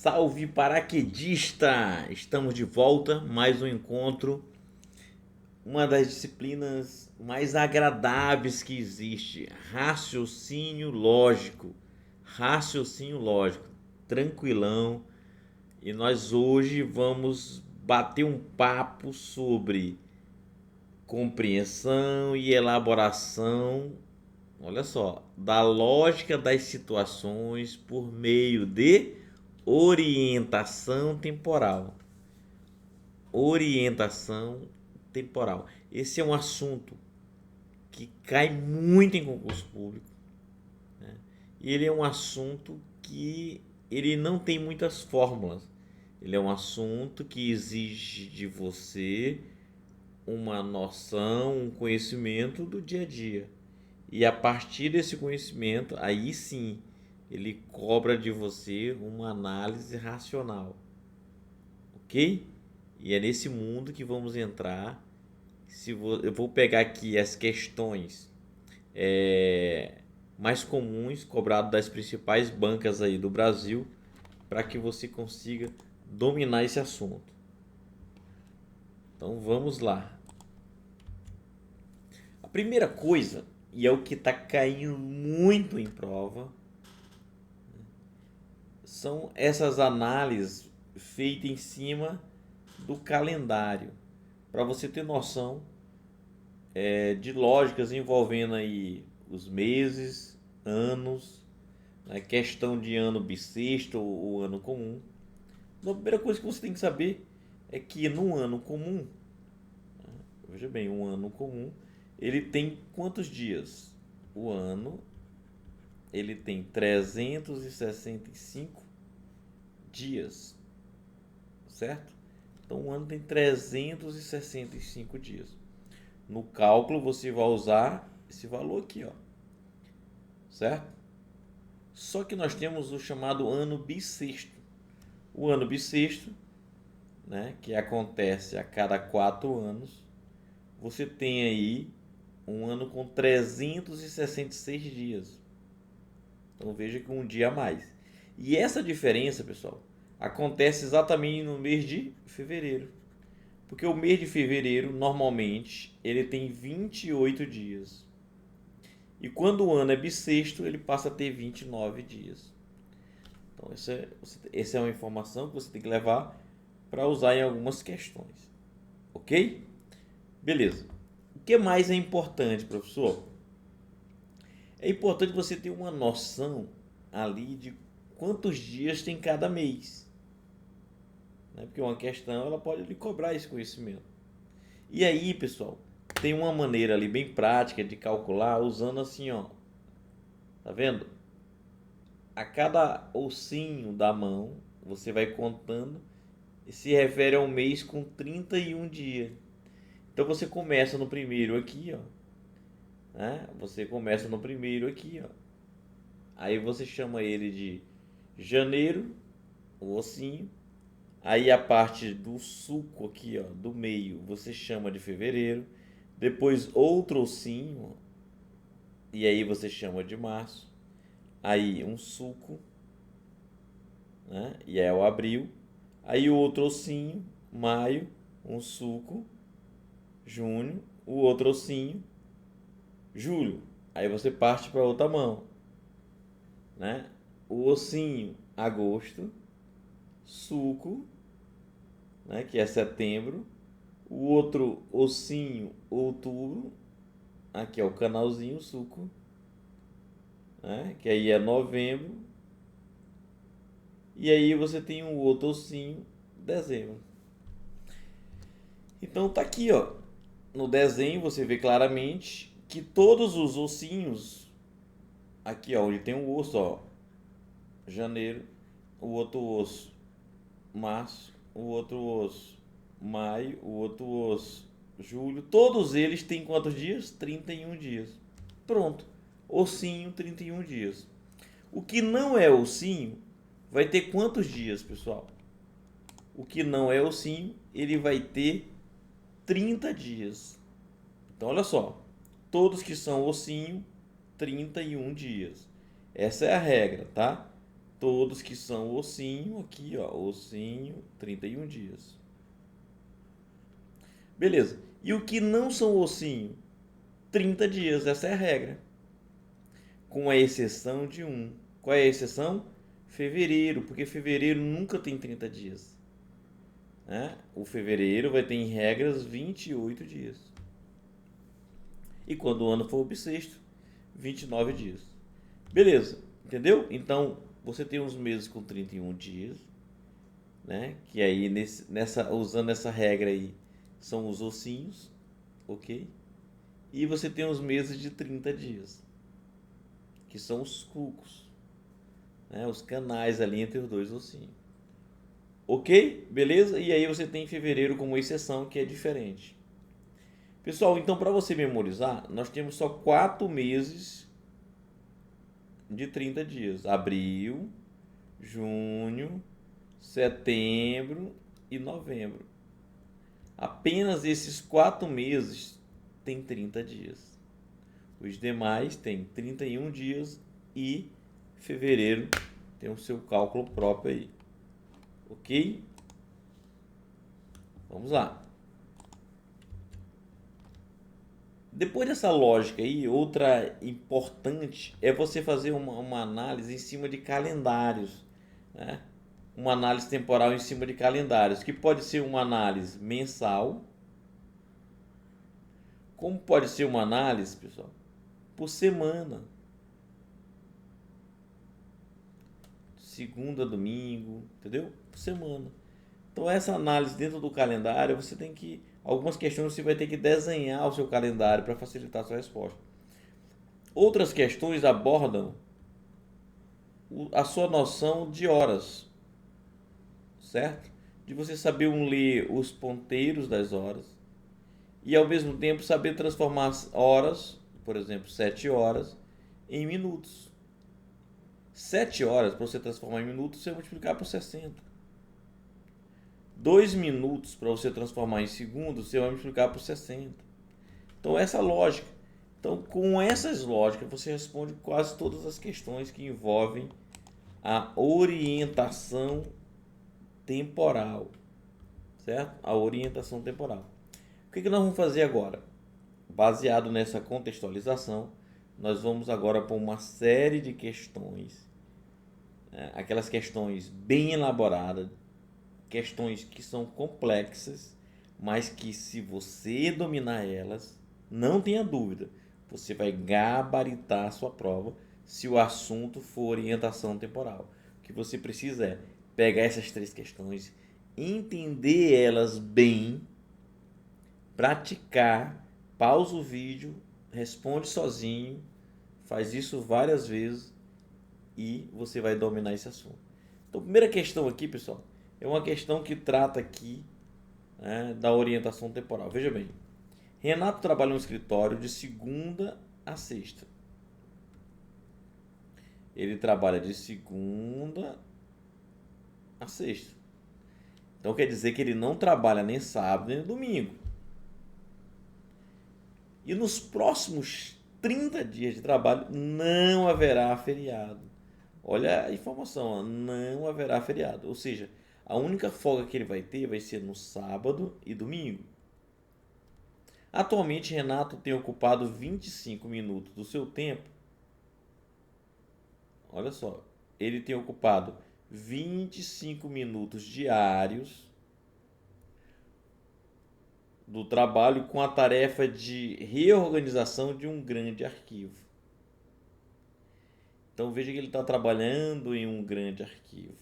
Salve paraquedista! Estamos de volta, mais um encontro, uma das disciplinas mais agradáveis que existe, raciocínio lógico, tranquilão. E nós hoje vamos bater um papo sobre compreensão e elaboração, olha só, da lógica das situações por meio de orientação temporal. Orientação temporal. Esse é um assunto que cai muito em concurso público, né? E ele é um assunto que ele não tem muitas fórmulas. Ele é um assunto que exige de você uma noção, um conhecimento do dia a dia. E a partir desse conhecimento, aí sim, ele cobra de você uma análise racional, ok? E é nesse mundo que vamos entrar. Eu vou pegar aqui as questões mais comuns cobradas das principais bancas aí do Brasil, para que você consiga dominar esse assunto. Então vamos lá. A primeira coisa, e é o que está caindo muito em prova, são essas análises feitas em cima do calendário. Para você ter noção de lógicas envolvendo aí os meses, anos, né, questão de ano bissexto ou ano comum. Então, a primeira coisa que você tem que saber é que no ano comum, veja bem, um ano comum, ele tem quantos dias? O ano, ele tem 365 dias, certo? Então, o ano tem 365 dias. No cálculo, você vai usar esse valor aqui, ó, certo? Só que nós temos o chamado ano bissexto. O ano bissexto, né, que acontece a cada 4 anos, você tem aí um ano com 366 dias. Então veja que um dia a mais. E essa diferença, pessoal, acontece exatamente no mês de fevereiro. Porque o mês de fevereiro, normalmente, ele tem 28 dias. E quando o ano é bissexto, ele passa a ter 29 dias. Então essa é uma informação que você tem que levar para usar em algumas questões. Ok? Beleza. O que mais é importante, professor? É importante você ter uma noção ali de quantos dias tem cada mês, né? Porque uma questão ela pode lhe cobrar esse conhecimento. E aí, pessoal, tem uma maneira ali bem prática de calcular usando assim, ó. Tá vendo? A cada ossinho da mão, você vai contando e se refere a um mês com 31 dias. Então você começa no primeiro aqui, ó, né? Você começa no primeiro aqui, ó. Aí você chama ele de janeiro, o ossinho. Aí a parte do suco aqui, ó, do meio, você chama de fevereiro. Depois outro ossinho, e aí você chama de março. Aí um suco, né? E é o abril. Aí o outro ossinho, maio, um suco, junho, o outro ossinho, julho. Aí você parte para outra mão, né? O ossinho, agosto, suco, né? Que é setembro. O outro ossinho, outubro. Aqui é o canalzinho, suco, né? Que aí é novembro. E aí você tem um outro ossinho, dezembro. Então tá aqui, ó. No desenho você vê claramente que todos os ossinhos, aqui ó, onde tem um osso, ó, janeiro, o outro osso, março, o outro osso, maio, o outro osso, julho, todos eles têm quantos dias? 31 dias. Pronto, ossinho, 31 dias. O que não é ossinho vai ter quantos dias, pessoal? O que não é ossinho, ele vai ter 30 dias. Então, olha só, todos que são ossinho, 31 dias. Essa é a regra, tá? todos que são ossinho, aqui ó, ossinho, 31 dias. Beleza. E o que não são ossinho? 30 dias, essa é a regra. Com a exceção de um. Qual é a exceção? Fevereiro, porque fevereiro nunca tem 30 dias. Né? O fevereiro vai ter em regras 28 dias. E quando o ano for bissexto, 29 dias. Beleza, entendeu? Então, você tem uns meses com 31 dias, né? Que aí, usando essa regra aí, são os ossinhos, ok? E você tem os meses de 30 dias, que são os sulcos, né? Os canais ali entre os dois ossinhos. Ok? Beleza? E aí você tem fevereiro como exceção, que é diferente. Pessoal, então para você memorizar, nós temos só 4 meses de 30 dias. Abril, junho, setembro e novembro. Apenas esses 4 meses têm 30 dias. Os demais têm 31 dias e fevereiro tem o seu cálculo próprio aí. Ok? Vamos lá. Depois dessa lógica aí, outra importante é você fazer uma análise em cima de calendários, né? Uma análise temporal em cima de calendários, que pode ser uma análise mensal, como pode ser uma análise, pessoal, por semana, segunda, domingo, entendeu? Por semana. Então essa análise dentro do calendário, você tem que, algumas questões você vai ter que desenhar o seu calendário para facilitar a sua resposta. Outras questões abordam a sua noção de horas, certo? De você saber ler os ponteiros das horas e ao mesmo tempo saber transformar as horas, por exemplo, 7 horas, em minutos. 7 horas, para você transformar em minutos, você vai multiplicar por 60. 2 minutos, para você transformar em segundos, você vai multiplicar por 60. Então, essa lógica. Então, com essas lógicas, você responde quase todas as questões que envolvem a orientação temporal, certo? A orientação temporal. O que nós vamos fazer agora? Baseado nessa contextualização, nós vamos agora para uma série de questões, né? Aquelas questões bem elaboradas, questões que são complexas, mas que se você dominar elas, não tenha dúvida, você vai gabaritar a sua prova se o assunto for orientação temporal. O que você precisa é pegar essas 3 questões, entender elas bem, praticar, pausa o vídeo, responde sozinho, faz isso várias vezes e você vai dominar esse assunto. Então, a primeira questão aqui, pessoal, é uma questão que trata aqui, né, da orientação temporal. Veja bem, Renato trabalha no escritório de segunda a sexta. Ele trabalha de segunda a sexta. Então quer dizer que ele não trabalha nem sábado nem domingo. E nos próximos 30 dias de trabalho não haverá feriado. Olha a informação, não haverá feriado. Ou seja, a única folga que ele vai ter vai ser no sábado e domingo. Atualmente, Renato tem ocupado 25 minutos do seu tempo. Olha só, ele tem ocupado 25 minutos diários do trabalho com a tarefa de reorganização de um grande arquivo. Então veja que ele está trabalhando em um grande arquivo.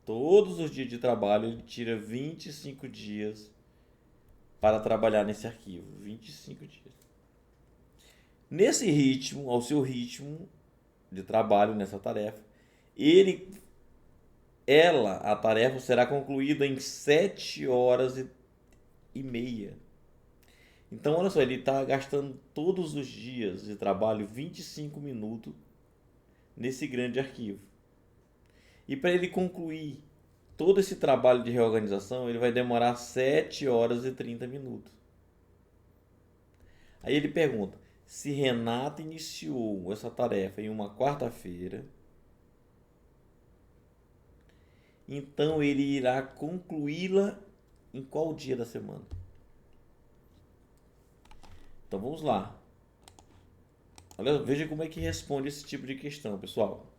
Todos os dias de trabalho ele tira 25 dias para trabalhar nesse arquivo. 25 dias. Nesse ritmo, ao seu ritmo de trabalho nessa tarefa, a tarefa será concluída em 7 horas e meia. Então, olha só, ele está gastando todos os dias de trabalho 25 minutos nesse grande arquivo. E para ele concluir todo esse trabalho de reorganização, ele vai demorar 7 horas e 30 minutos. Aí ele pergunta, se Renato iniciou essa tarefa em uma quarta-feira, então ele irá concluí-la em qual dia da semana? Então vamos lá. Olha, veja como é que responde esse tipo de questão, pessoal.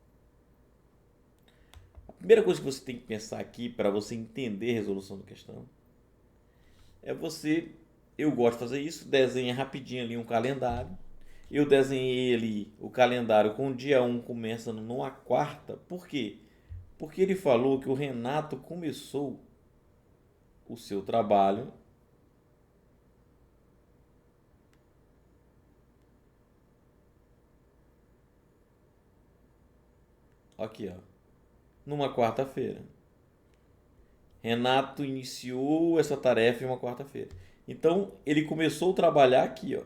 A primeira coisa que você tem que pensar aqui para você entender a resolução da questão é você, eu gosto de fazer isso, desenha rapidinho ali um calendário. Eu desenhei ali o calendário com o dia 1 começando numa quarta. Por quê? Porque ele falou que o Renato começou o seu trabalho aqui, ó, numa quarta-feira. Renato iniciou essa tarefa em uma quarta-feira. Então, ele começou a trabalhar aqui, ó.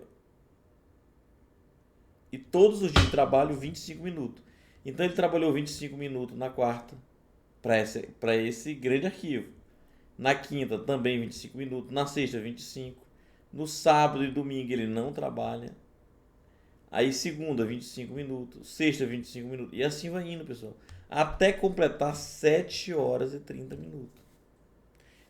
E todos os dias de trabalho 25 minutos. Então, ele trabalhou 25 minutos na quarta para esse grande arquivo. Na quinta também 25 minutos, na sexta 25. No sábado e domingo ele não trabalha. Aí segunda 25 minutos, sexta 25 minutos e assim vai indo, pessoal, até completar 7 horas e 30 minutos.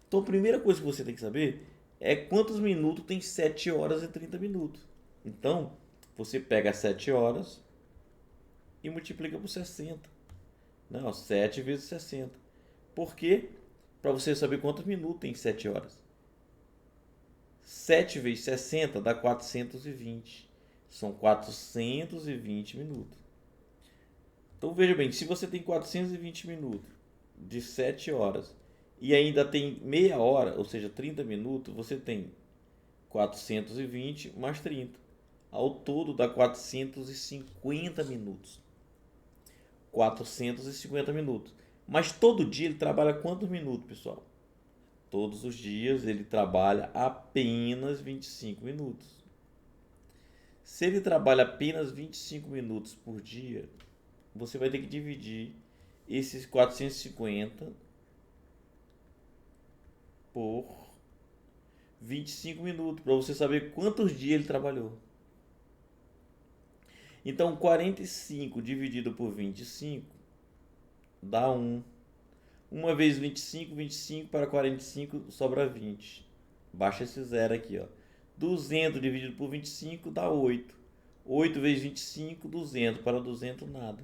Então a primeira coisa que você tem que saber é quantos minutos tem 7 horas e 30 minutos. Então, você pega 7 horas e multiplica por 60. Não, 7 vezes 60. Por quê? Para você saber quantos minutos tem 7 horas. 7 vezes 60 dá 420. São 420 minutos. Então veja bem, se você tem 420 minutos de 7 horas e ainda tem meia hora, ou seja, 30 minutos, você tem 420 mais 30. Ao todo dá 450 minutos. 450 minutos. Mas todo dia ele trabalha quantos minutos, pessoal? Todos os dias ele trabalha apenas 25 minutos. Se ele trabalha apenas 25 minutos por dia, você vai ter que dividir esses 450 por 25 minutos para você saber quantos dias ele trabalhou. Então 45 dividido por 25 dá 1. 1 vezes 25, 25 para 45 sobra 20. Baixa esse zero aqui, ó. 200 dividido por 25 dá 8. 8 vezes 25, 200. Para 200, nada.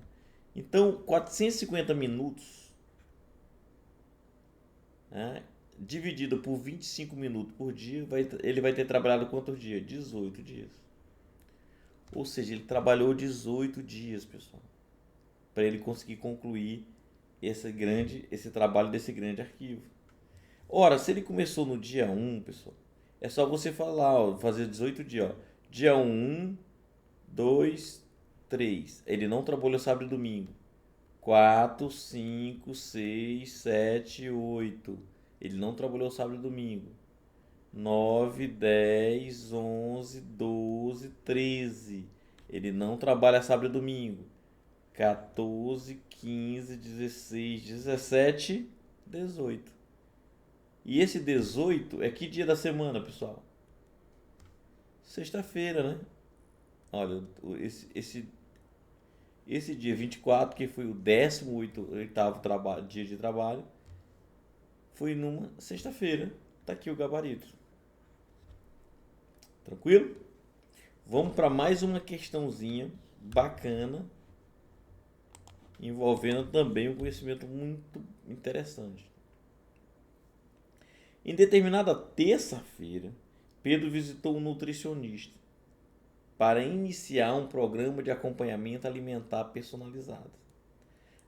Então, 450 minutos, né, dividido por 25 minutos por dia, ele vai ter trabalhado quantos dias? 18 dias. Ou seja, ele trabalhou 18 dias, pessoal, para ele conseguir concluir esse trabalho desse grande arquivo. Ora, se ele começou no dia 1, pessoal, é só você falar, ó, fazer 18 dias. Ó. Dia 1, 2, 3. Ele não trabalhou sábado e domingo. 4, 5, 6, 7, 8. Ele não trabalhou sábado e domingo. 9, 10, 11, 12, 13. Ele não trabalha sábado e domingo. 14, 15, 16, 17, 18. E esse 18 é que dia da semana, pessoal? Sexta-feira, né? Olha, esse dia 24, que foi o 18º dia de trabalho, foi numa sexta-feira. Tá aqui o gabarito. Tranquilo? Vamos para mais uma questãozinha bacana, envolvendo também um conhecimento muito interessante. Em determinada terça-feira, Pedro visitou um nutricionista para iniciar um programa de acompanhamento alimentar personalizado.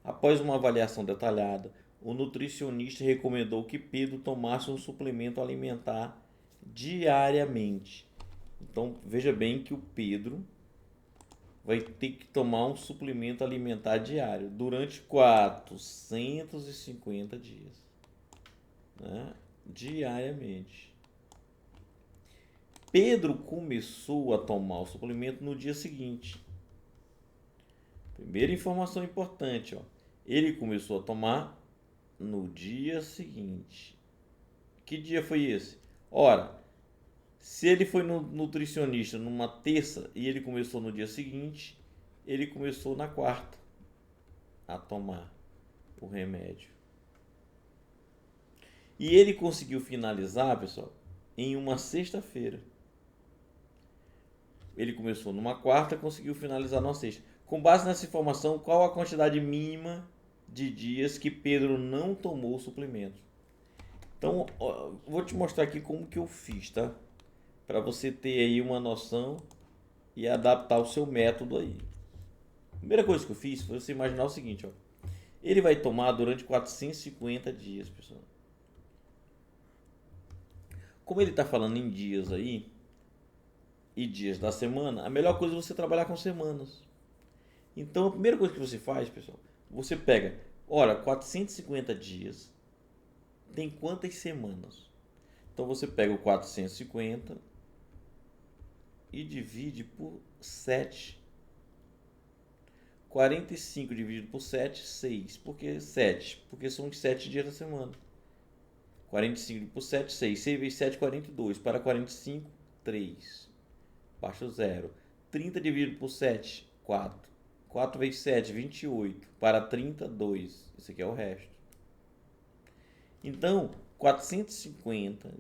Após uma avaliação detalhada, o nutricionista recomendou que Pedro tomasse um suplemento alimentar diariamente. Então, veja bem que o Pedro vai ter que tomar um suplemento alimentar diário durante 450 dias, né? Diariamente. Pedro começou a tomar o suplemento no dia seguinte. Primeira informação importante, ó. Ele começou a tomar no dia seguinte. Que dia foi esse? Ora, se ele foi no nutricionista numa terça e ele começou no dia seguinte, ele começou na quarta a tomar o remédio. E ele conseguiu finalizar, pessoal, em uma sexta-feira. Ele começou numa quarta, conseguiu finalizar numa sexta. Com base nessa informação, qual a quantidade mínima de dias que Pedro não tomou o suplemento? Então, ó, vou te mostrar aqui como que eu fiz, tá? Para você ter aí uma noção e adaptar o seu método aí. A primeira coisa que eu fiz foi você imaginar o seguinte, ó. Ele vai tomar durante 450 dias, pessoal. Como ele está falando em dias aí e dias da semana, a melhor coisa é você trabalhar com semanas. Então, a primeira coisa que você faz, pessoal, você pega, olha, 450 dias tem quantas semanas? Então você pega o 450 e divide por 7. 45 dividido por 7, 6. Por que 7? Porque são os 7 dias da semana. 45 por 7, 6. 6 vezes 7, 42. Para 45, 3. Baixa o 0. 30 dividido por 7, 4. 4 vezes 7, 28. Para 30, 2. Esse aqui é o resto. Então, 450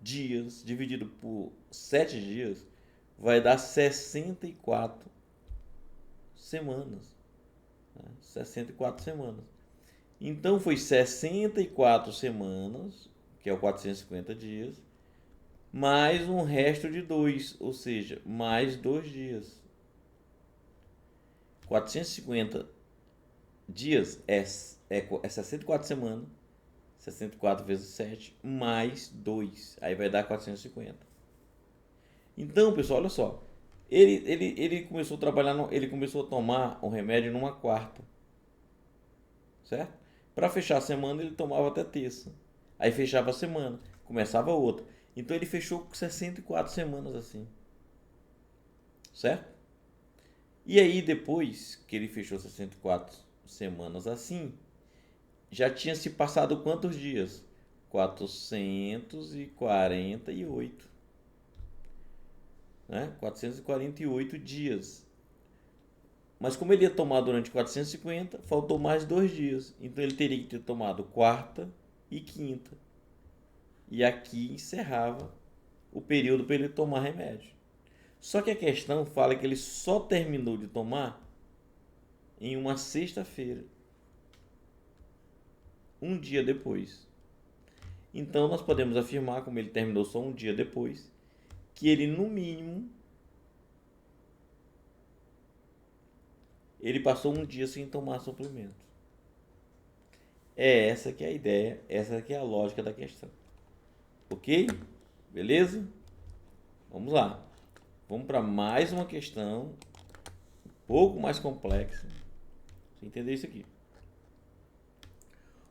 dias dividido por 7 dias vai dar 64 semanas. 64 semanas. Então foi 64 semanas, que é o 450 dias, mais um resto de 2, ou seja, mais 2 dias. 450 dias é 64 semanas, 64 vezes 7, mais 2, aí vai dar 450. Então, pessoal, olha só, ele começou a trabalhar, ele começou a tomar o remédio numa quarta, certo? Para fechar a semana ele tomava até terça. Aí fechava a semana, começava outra. Então ele fechou 64 semanas assim. Certo? E aí depois que ele fechou 64 semanas assim, já tinha se passado quantos dias? 448. Né? 448 dias. Mas como ele ia tomar durante 450, faltou mais 2 dias. Então ele teria que ter tomado quarta e quinta. E aqui encerrava o período para ele tomar remédio. Só que a questão fala que ele só terminou de tomar em uma sexta-feira, um dia depois. Então nós podemos afirmar, como ele terminou só um dia depois, que ele no mínimo ele passou um dia sem tomar suplemento. É essa que é a ideia, essa que é a lógica da questão. Ok? Beleza? Vamos lá. Vamos para mais uma questão um pouco mais complexa. Você entender isso aqui.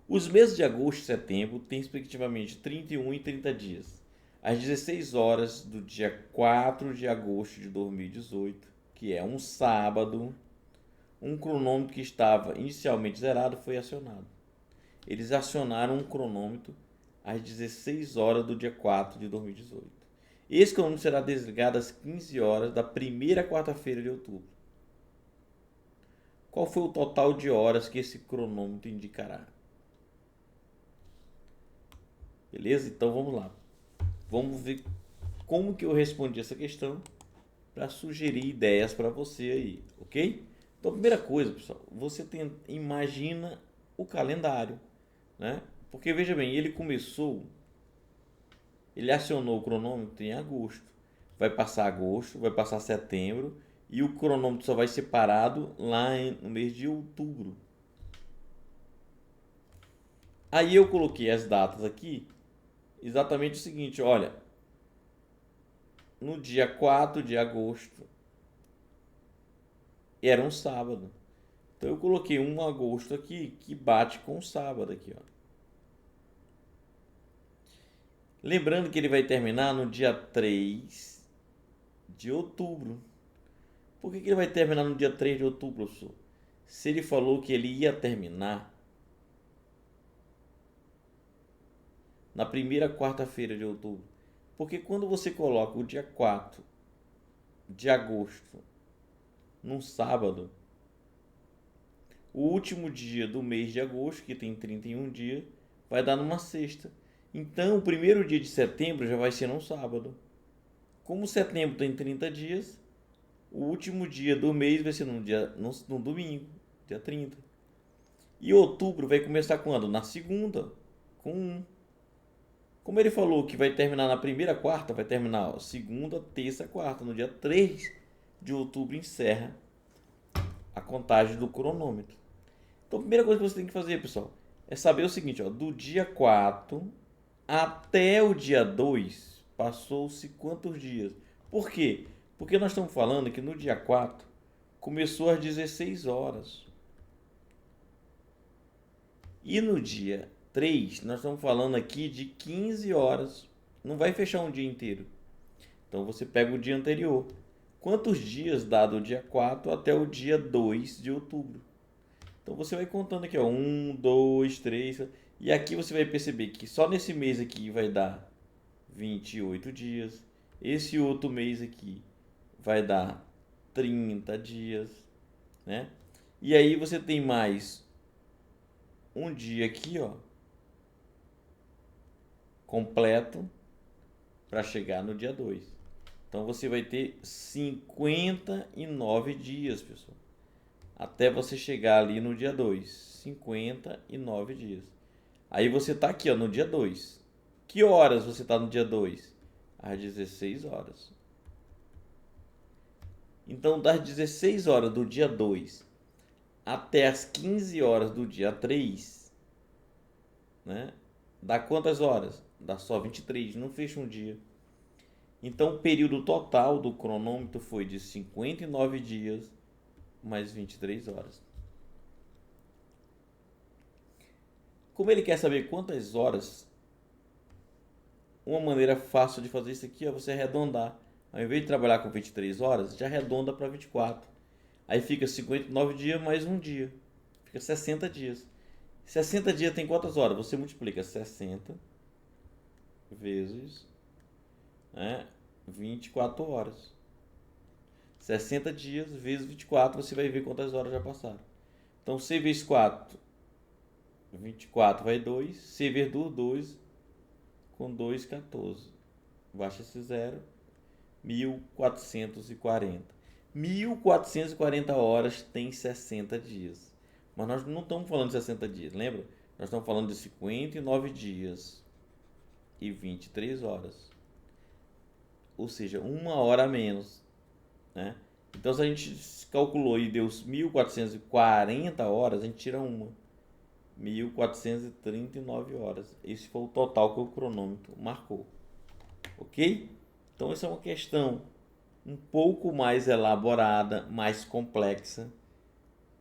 Os meses de agosto e setembro têm respectivamente 31 e 30 dias. Às 16 horas do dia 4 de agosto de 2018, que é um sábado, um cronômetro que estava inicialmente zerado foi acionado. Eles acionaram um cronômetro às 16 horas do dia 4 de 2018. Esse cronômetro será desligado às 15 horas da primeira quarta-feira de outubro. Qual foi o total de horas que esse cronômetro indicará? Beleza? Então vamos lá. Vamos ver como que eu respondi essa questão para sugerir ideias para você aí, ok? Então, a primeira coisa, pessoal, você imagina o calendário, né? Porque veja bem, ele acionou o cronômetro em agosto. Vai passar agosto, vai passar setembro e o cronômetro só vai ser parado lá no mês de outubro. Aí eu coloquei as datas aqui, exatamente o seguinte, olha, no dia 4 de agosto era um sábado. Então eu coloquei 1 de agosto aqui que bate com o sábado aqui, ó. Lembrando que ele vai terminar no dia 3 de outubro. Por que ele vai terminar no dia 3 de outubro, professor? Se ele falou que ele ia terminar na primeira quarta-feira de outubro. Porque quando você coloca o dia 4 de agosto num sábado, o último dia do mês de agosto, que tem 31 dias, vai dar numa sexta. Então, o primeiro dia de setembro já vai ser num sábado. Como setembro tem 30 dias, o último dia do mês vai ser no domingo, dia 30. E outubro vai começar quando? Na segunda, com 1. Como ele falou que vai terminar na primeira quarta, vai terminar segunda, terça, quarta. No dia 3 de outubro encerra a contagem do cronômetro. Então a primeira coisa que você tem que fazer, pessoal, é saber o seguinte, ó, do dia 4 até o dia 2 passou-se quantos dias? Por quê? Porque nós estamos falando que no dia 4 começou às 16 horas. E no dia 3 nós estamos falando aqui de 15 horas. Não vai fechar um dia inteiro. Então você pega o dia anterior. Quantos dias dá do dia 4 até o dia 2 de outubro? Então você vai contando aqui, ó, 1, 2, 3. E aqui você vai perceber que só nesse mês aqui vai dar 28 dias. Esse outro mês aqui vai dar 30 dias, né? E aí você tem mais um dia aqui, ó, completo para chegar no dia 2. Então você vai ter 59 dias, pessoal. Até você chegar ali no dia 2. 59 dias. Aí você tá aqui, ó, no dia 2. Que horas você tá no dia 2? Às 16 horas. Então, das 16 horas do dia 2 até as 15 horas do dia 3, né? Dá quantas horas? Dá só 23, não fecha um dia. Então, o período total do cronômetro foi de 59 dias mais 23 horas. Como ele quer saber quantas horas, uma maneira fácil de fazer isso aqui é você arredondar. Ao invés de trabalhar com 23 horas, já arredonda para 24. Aí fica 59 dias mais um dia. Fica 60 dias. 60 dias tem quantas horas? Você multiplica 60 vezes, né, 24 horas. 60 dias vezes 24, você vai ver quantas horas já passaram. Então, C vezes 4, 24 vai 2. C vezes 2, com 2, 14. Baixa esse 0. 1440. 1440 horas tem 60 dias. Mas nós não estamos falando de 60 dias, lembra? Nós estamos falando de 59 dias e 23 horas. Ou seja, uma hora a menos, né? Então, se a gente calculou e deu 1440 horas, a gente tira uma. 1439 horas. Esse foi o total que o cronômetro marcou. Ok? Então, essa é uma questão um pouco mais elaborada, mais complexa,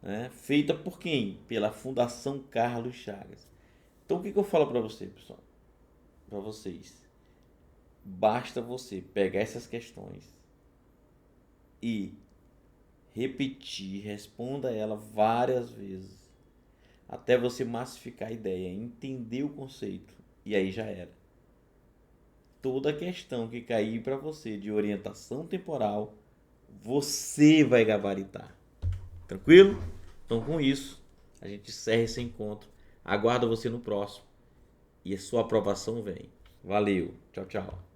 né? Feita por quem? Pela Fundação Carlos Chagas. Então, o que eu falo para você, pessoal? Para vocês. Basta você pegar essas questões e repetir, responda ela várias vezes, até você massificar a ideia, entender o conceito, e aí já era. Toda questão que cair para você de orientação temporal, você vai gabaritar. Tranquilo? Então, com isso, a gente encerra esse encontro. Aguardo você no próximo. E a sua aprovação vem. Valeu. Tchau, tchau.